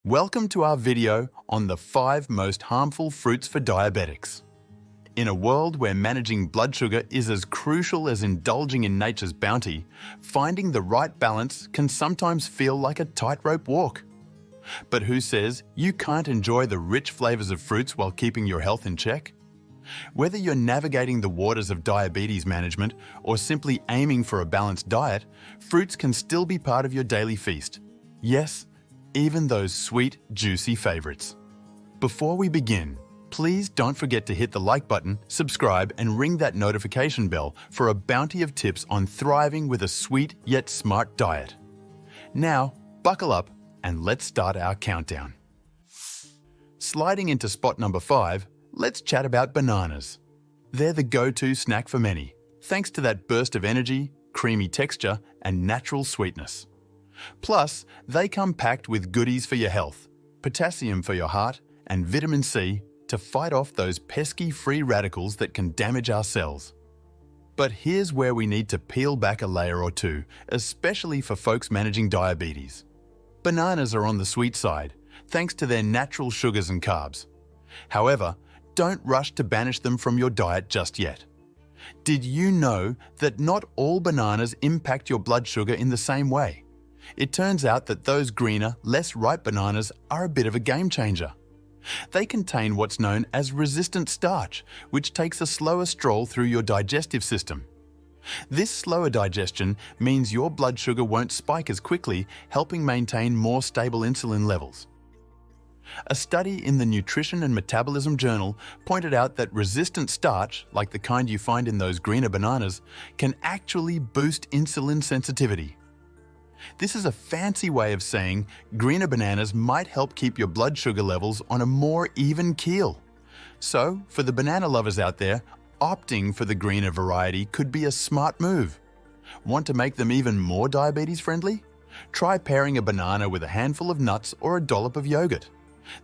Welcome to our video on the 5 most harmful fruits for diabetics. In a world where managing blood sugar is as crucial as indulging in nature's bounty, finding the right balance can sometimes feel like a tightrope walk. But who says you can't enjoy the rich flavors of fruits while keeping your health in check? Whether you're navigating the waters of diabetes management or simply aiming for a balanced diet, fruits can still be part of your daily feast. Yes, even those sweet, juicy favorites. Before we begin, please don't forget to hit the like button, subscribe, and ring that notification bell for a bounty of tips on thriving with a sweet yet smart diet. Now, buckle up and let's start our countdown. Sliding into spot number 5, let's chat about bananas. They're the go-to snack for many, thanks to that burst of energy, creamy texture, and natural sweetness. Plus, they come packed with goodies for your health, potassium for your heart, and vitamin C to fight off those pesky free radicals that can damage our cells. But here's where we need to peel back a layer or two, especially for folks managing diabetes. Bananas are on the sweet side, thanks to their natural sugars and carbs. However, don't rush to banish them from your diet just yet. Did you know that not all bananas impact your blood sugar in the same way? It turns out that those greener, less ripe bananas are a bit of a game changer. They contain what's known as resistant starch, which takes a slower stroll through your digestive system. This slower digestion means your blood sugar won't spike as quickly, helping maintain more stable insulin levels. A study in the Nutrition and Metabolism Journal pointed out that resistant starch, like the kind you find in those greener bananas, can actually boost insulin sensitivity. This is a fancy way of saying greener bananas might help keep your blood sugar levels on a more even keel. So, for the banana lovers out there, opting for the greener variety could be a smart move. Want to make them even more diabetes-friendly? Try pairing a banana with a handful of nuts or a dollop of yogurt.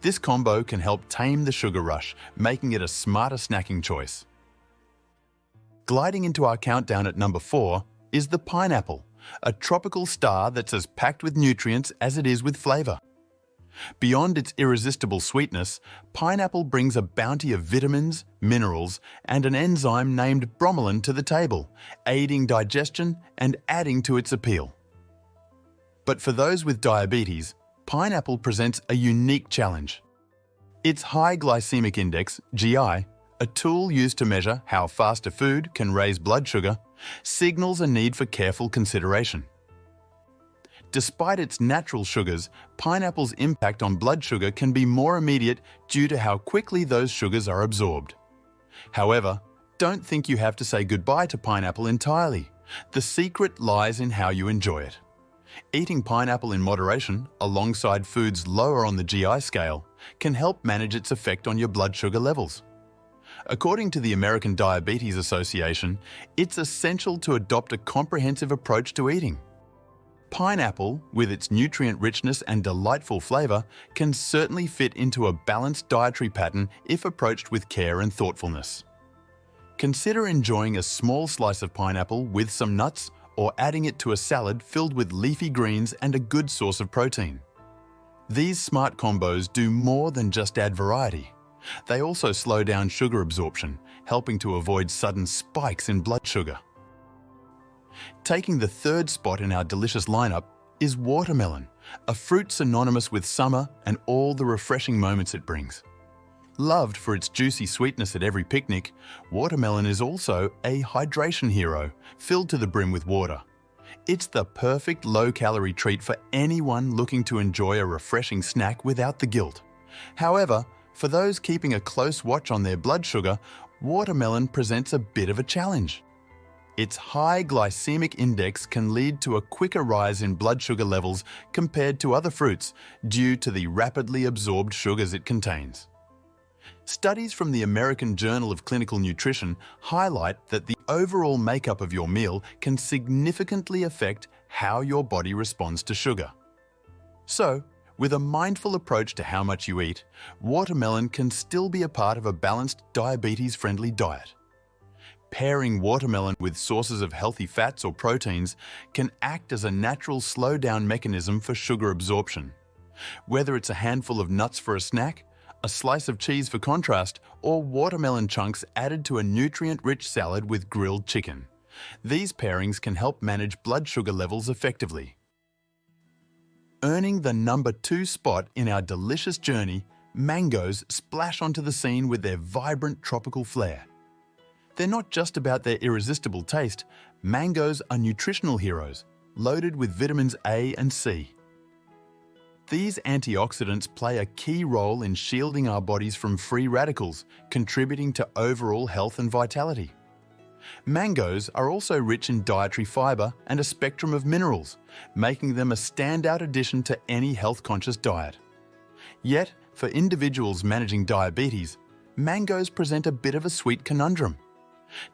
This combo can help tame the sugar rush, making it a smarter snacking choice. Gliding into our countdown at number 4 is the pineapple, a tropical star that's as packed with nutrients as it is with flavor. Beyond its irresistible sweetness, pineapple brings a bounty of vitamins, minerals, and an enzyme named bromelain to the table, aiding digestion and adding to its appeal. But for those with diabetes, pineapple presents a unique challenge. Its high glycemic index, GI, a tool used to measure how fast a food can raise blood sugar, signals a need for careful consideration. Despite its natural sugars, pineapple's impact on blood sugar can be more immediate due to how quickly those sugars are absorbed. However, don't think you have to say goodbye to pineapple entirely. The secret lies in how you enjoy it. Eating pineapple in moderation, alongside foods lower on the GI scale, can help manage its effect on your blood sugar levels. According to the American Diabetes Association, it's essential to adopt a comprehensive approach to eating. Pineapple, with its nutrient richness and delightful flavor, can certainly fit into a balanced dietary pattern if approached with care and thoughtfulness. Consider enjoying a small slice of pineapple with some nuts or adding it to a salad filled with leafy greens and a good source of protein. These smart combos do more than just add variety. They also slow down sugar absorption, helping to avoid sudden spikes in blood sugar. Taking the 3rd spot in our delicious lineup is watermelon, a fruit synonymous with summer and all the refreshing moments it brings. Loved for its juicy sweetness at every picnic, watermelon is also a hydration hero, filled to the brim with water. It's the perfect low-calorie treat for anyone looking to enjoy a refreshing snack without the guilt. However, for those keeping a close watch on their blood sugar, watermelon presents a bit of a challenge. Its high glycemic index can lead to a quicker rise in blood sugar levels compared to other fruits due to the rapidly absorbed sugars it contains. Studies from the American Journal of Clinical Nutrition highlight that the overall makeup of your meal can significantly affect how your body responds to sugar. So, with a mindful approach to how much you eat, watermelon can still be a part of a balanced, diabetes-friendly diet. Pairing watermelon with sources of healthy fats or proteins can act as a natural slow-down mechanism for sugar absorption. Whether it's a handful of nuts for a snack, a slice of cheese for contrast, or watermelon chunks added to a nutrient-rich salad with grilled chicken, these pairings can help manage blood sugar levels effectively. Earning the number 2 spot in our delicious journey, mangoes splash onto the scene with their vibrant tropical flair. They're not just about their irresistible taste, mangoes are nutritional heroes, loaded with vitamins A and C. These antioxidants play a key role in shielding our bodies from free radicals, contributing to overall health and vitality. Mangoes are also rich in dietary fiber and a spectrum of minerals, making them a standout addition to any health-conscious diet. Yet, for individuals managing diabetes, mangoes present a bit of a sweet conundrum.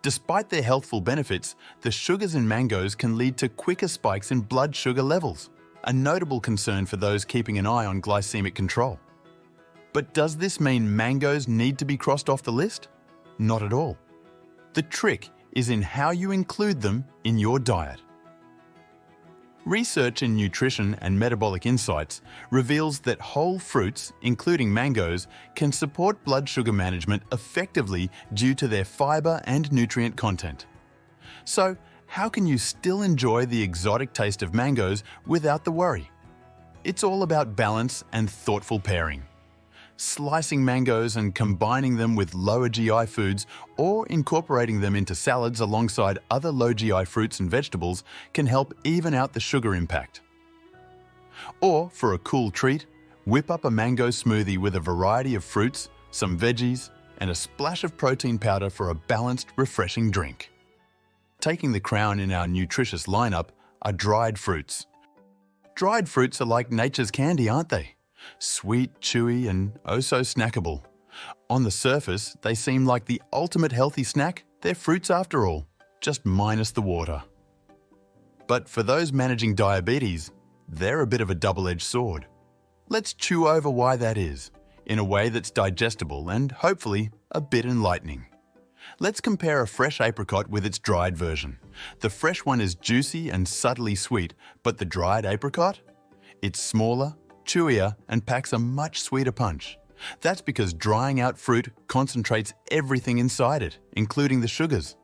Despite their healthful benefits, the sugars in mangoes can lead to quicker spikes in blood sugar levels, a notable concern for those keeping an eye on glycemic control. But does this mean mangoes need to be crossed off the list? Not at all. The trick is in how you include them in your diet. Research in Nutrition and Metabolic Insights reveals that whole fruits, including mangoes, can support blood sugar management effectively due to their fiber and nutrient content. So, how can you still enjoy the exotic taste of mangoes without the worry? It's all about balance and thoughtful pairing. Slicing mangoes and combining them with lower GI foods or incorporating them into salads alongside other low GI fruits and vegetables can help even out the sugar impact. Or, for a cool treat, whip up a mango smoothie with a variety of fruits, some veggies, and a splash of protein powder for a balanced, refreshing drink. Taking the crown in our nutritious lineup are dried fruits. Dried fruits are like nature's candy, aren't they? Sweet, chewy, and oh so snackable. On the surface, they seem like the ultimate healthy snack. They're fruits after all, just minus the water. But for those managing diabetes, they're a bit of a double-edged sword. Let's chew over why that is, in a way that's digestible and, hopefully, a bit enlightening. Let's compare a fresh apricot with its dried version. The fresh one is juicy and subtly sweet, but the dried apricot? It's smaller, chewier, and packs a much sweeter punch. That's because drying out fruit concentrates everything inside it, including the sugars.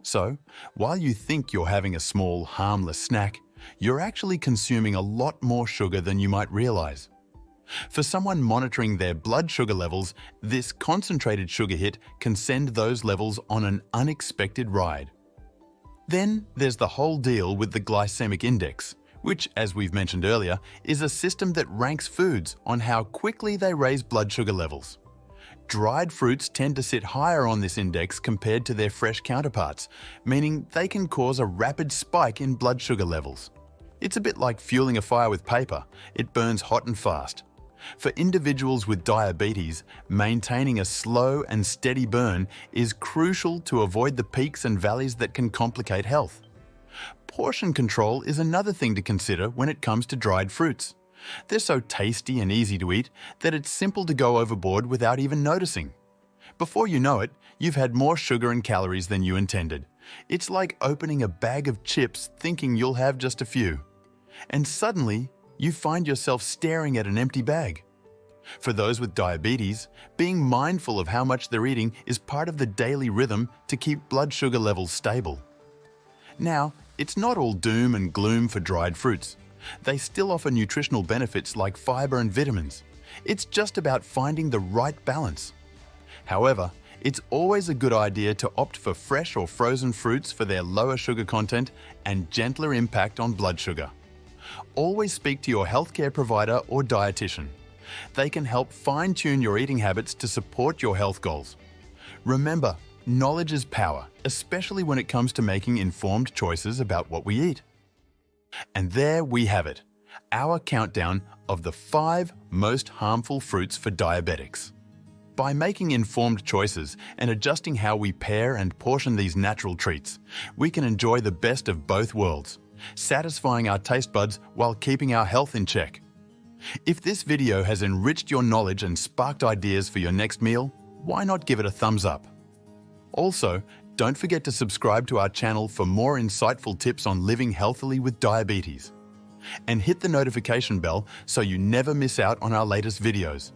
So, while you think you're having a small, harmless snack, you're actually consuming a lot more sugar than you might realize. For someone monitoring their blood sugar levels, this concentrated sugar hit can send those levels on an unexpected ride. Then there's the whole deal with the glycemic index, which, as we've mentioned earlier, is a system that ranks foods on how quickly they raise blood sugar levels. Dried fruits tend to sit higher on this index compared to their fresh counterparts, meaning they can cause a rapid spike in blood sugar levels. It's a bit like fueling a fire with paper. It burns hot and fast. For individuals with diabetes, maintaining a slow and steady burn is crucial to avoid the peaks and valleys that can complicate health. Portion control is another thing to consider when it comes to dried fruits. They're so tasty and easy to eat that it's simple to go overboard without even noticing. Before you know it, you've had more sugar and calories than you intended. It's like opening a bag of chips thinking you'll have just a few. And suddenly, you find yourself staring at an empty bag. For those with diabetes, being mindful of how much they're eating is part of the daily rhythm to keep blood sugar levels stable. Now, it's not all doom and gloom for dried fruits. They still offer nutritional benefits like fiber and vitamins. It's just about finding the right balance. However, it's always a good idea to opt for fresh or frozen fruits for their lower sugar content and gentler impact on blood sugar. Always speak to your healthcare provider or dietitian. They can help fine-tune your eating habits to support your health goals. Remember, knowledge is power, especially when it comes to making informed choices about what we eat. And there we have it, our countdown of the 5 most harmful fruits for diabetics. By making informed choices and adjusting how we pair and portion these natural treats, we can enjoy the best of both worlds, satisfying our taste buds while keeping our health in check. If this video has enriched your knowledge and sparked ideas for your next meal, why not give it a thumbs up? Also, don't forget to subscribe to our channel for more insightful tips on living healthily with diabetes. And hit the notification bell so you never miss out on our latest videos.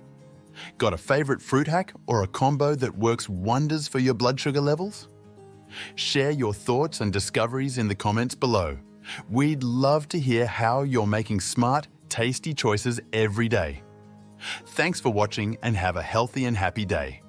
Got a favorite fruit hack or a combo that works wonders for your blood sugar levels? Share your thoughts and discoveries in the comments below. We'd love to hear how you're making smart, tasty choices every day. Thanks for watching and have a healthy and happy day.